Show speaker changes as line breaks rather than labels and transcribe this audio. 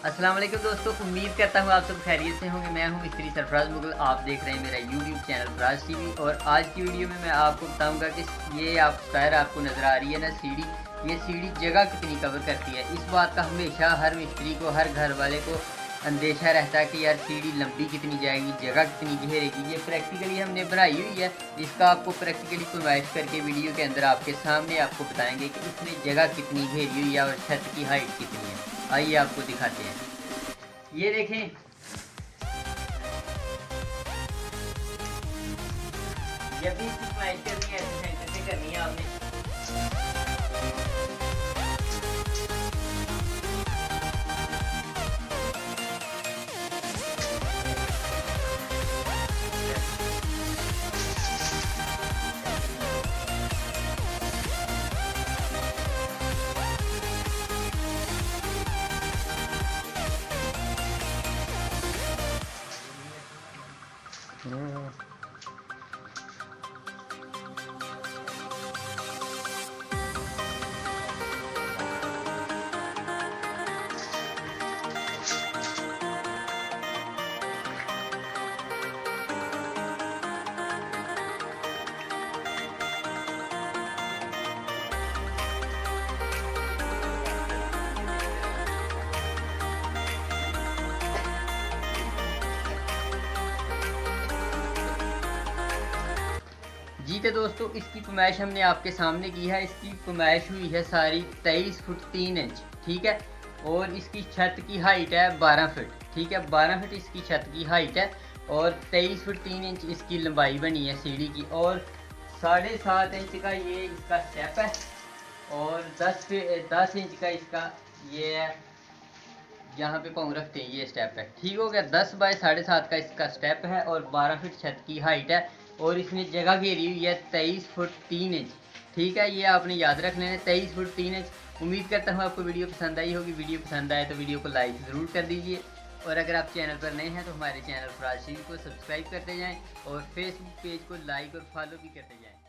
अस्सलाम वालेकुम दोस्तों, उम्मीद करता हूँ आप सब खैरियत से होंगे। मैं हूँ मिस्त्री सरफराज मुगल, आप देख रहे हैं मेरा यूट्यूब चैनल फराज टीवी। और आज की वीडियो में मैं आपको बताऊंगा कि ये आप टायर आपको नज़र आ रही है ना सीढ़ी, ये सीढ़ी जगह कितनी कवर करती है। इस बात का हमेशा हर मिस्त्री को, हर घर वाले को अंदेशा रहता है कि यार सीढ़ी लंबी कितनी जाएगी, जगह कितनी घेरेगी। ये प्रैक्टिकली हमने बनाई हुई है, इसका आपको प्रैक्टिकली फरमाइश करके वीडियो के अंदर आपके सामने आपको बताएंगे कि इसमें जगह कितनी घेरी हुई है और छत की हाइट कितनी है। आइए आपको दिखाते हैं। ये देखें, जब भी इसकी फरमाइश करनी है ऐसे सेंटर से करनी है आपने। जी तो दोस्तों, इसकी फरमाइश हमने आपके सामने की है। इसकी फरमाइश हुई है सारी 23 फुट 3 इंच, ठीक है। और इसकी छत की हाइट है 12 फुट, ठीक है। 12 फुट इसकी छत की हाइट है और 23 फुट 3 इंच इसकी लंबाई बनी है सीढ़ी की। और 7.5 इंच का ये इसका स्टेप है और 10 इंच का इसका ये है, यहाँ पे पाँव रखते हैं ये स्टेप है, ठीक हो गया। 10 बाय 7.5 का इसका स्टेप है और 12 फुट छत की हाइट है और इसमें जगह घेरी हुई है 23 फुट 3 इंच, ठीक है। ये आपने याद रख लेना, 23 फुट 3 इंच। उम्मीद करता हूँ आपको वीडियो पसंद आई होगी। वीडियो पसंद आए तो वीडियो को लाइक ज़रूर कर दीजिए और अगर आप चैनल पर नए हैं तो हमारे चैनल फराज टीवी को सब्सक्राइब करते जाएँ और फेसबुक पेज को लाइक और फॉलो भी करते जाएँ।